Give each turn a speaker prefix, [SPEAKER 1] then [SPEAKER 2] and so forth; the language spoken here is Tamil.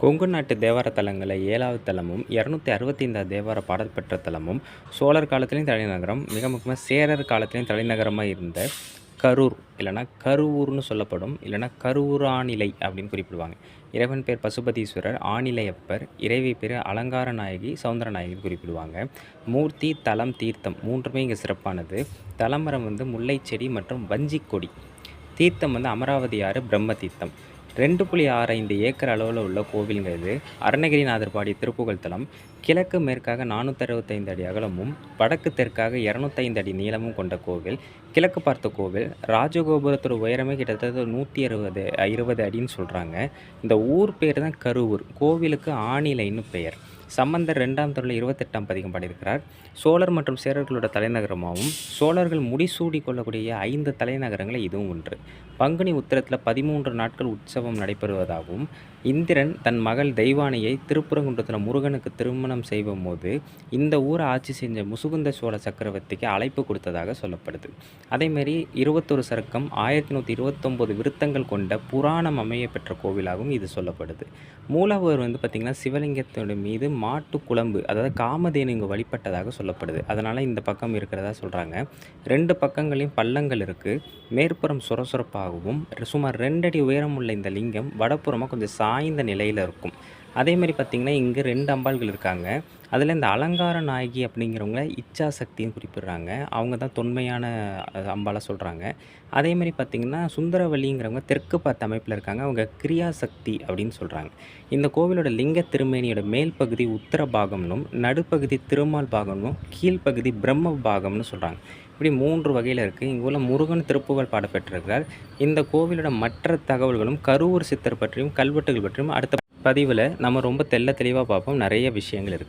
[SPEAKER 1] கொங்கு நாட்டு தேவார தலங்களில் 7வது தலமும் 265வது தேவார பாடல் பெற்ற தலமும் சோழர் காலத்திலையும் தலைநகரம், மிக முக்கியமாக சேரர் காலத்திலையும் தலைநகரமாக இருந்த கரூர் இல்லைன்னா கருவூர்னு சொல்லப்படும், இல்லைன்னா கருவூராணிலை அப்படின்னு குறிப்பிடுவாங்க. இறைவன் பேர் பசுபதீஸ்வரர், ஆணிலையப்பர், இறைவி பேர் அலங்கார நாயகி, சௌந்தரநாயகின்னு குறிப்பிடுவாங்க. மூர்த்தி, தலம், தீர்த்தம் மூன்றுமே இங்கே சிறப்பானது. தலமரம் முல்லை செடி மற்றும் வஞ்சிக் கொடி. தீர்த்தம் அமராவதி ஆறு, பிரம்ம தீர்த்தம். 2.65 ஏக்கர் அளவில் உள்ள கோவிலுங்க இது. அருணகிரிநாதர் பாடிய திருப்புகழ் தலம். கிழக்கு மேற்காக 465 அடி அகலமும் வடக்கு தெற்காக 205 அடி நீளமும் கொண்ட கோவில். கிழக்கு பார்த்த கோவில். ராஜகோபுரத்தோட உயரமே கிட்டத்தட்ட 120 அடின்னு சொல்கிறாங்க. இந்த ஊர் பேர் தான் கருவூர். கோவிலுக்கு ஆணிலைன்னு பெயர். சம்பந்தர் 2ஆம் தொடரில் 28ஆம் பதிகம் பாடியிருக்கிறார். சோழர் மற்றும் சேரர்களோட தலைநகரமாகவும் சோழர்கள் முடிசூடி கொள்ளக்கூடிய 5 தலைநகரங்களில் இதுவும் ஒன்று. பங்குனி உத்திரத்தில் 13 நாட்கள் உற்சவம் நடைபெறுவதாகவும், இந்திரன் தன் மகள் தெய்வானையை திருப்பரங்குன்றத்தில் முருகனுக்கு திருமணம் செய்யும் போது இந்த ஊரை ஆட்சி செஞ்ச முசுகுந்த சோழ சக்கரவர்த்திக்கு அழைப்பு கொடுத்ததாக சொல்லப்படுது. அதேமாரி 21 சருக்கம் 1129 விருத்தங்கள் கொண்ட புராணம் அமைய பெற்ற கோவிலாகவும் இது சொல்லப்படுது. மூலவர் பார்த்திங்கன்னா சிவலிங்கத்தோட மீது மாட்டு குழம்பு, அதாவது காமதேனு இங்கே வழிபட்டதாக சொல்லப்படுது. அதனால் இந்த பக்கம் இருக்கிறதா சொல்கிறாங்க. 2 பக்கங்களையும் பள்ளங்கள் இருக்குது. மேற்புறம் சுரசுரப்பாகவும் சுமார் 2 அடி உயரம் உள்ள இந்த லிங்கம் வடப்புறமாக கொஞ்சம் சாய்ந்த நிலையில் இருக்கும். அதேமாதிரி பார்த்திங்கன்னா இங்கே 2 அம்பாள்கள் இருக்காங்க. அதில் இந்த அலங்கார நாயகி அப்படிங்கிறவங்க இச்சா சக்தின்னு குறிப்பிடுறாங்க. அவங்க தான் தொன்மையான அம்பாலாக சொல்கிறாங்க. அதேமாதிரி பார்த்திங்கன்னா சுந்தரவல்லிங்கிறவங்க தெற்கு பார்த்த அமைப்பில் இருக்காங்க. அவங்க கிரியாசக்தி அப்படின்னு சொல்கிறாங்க. இந்த கோவிலோட லிங்க திருமேனியோட மேல் பகுதி உத்தர பாகம்னும், நடுப்பகுதி திருமால் பாகம்னும், கீழ்ப்பகுதி பிரம்ம பாகம்னு சொல்கிறாங்க. இப்படி 3 வகையில் இருக்குது. இங்கே உள்ள முருகன் திருப்புகழ் பாடப்பெற்றிருக்கிறார். இந்த கோவிலோட மற்ற தகவல்களும் கருவூர் சித்தர் பற்றியும் கல்வெட்டுகள் பற்றியும் அடுத்த பதிவில் நம்ம ரொம்ப தெளிவாக பார்ப்போம். நிறைய விஷயங்கள் இருக்குது.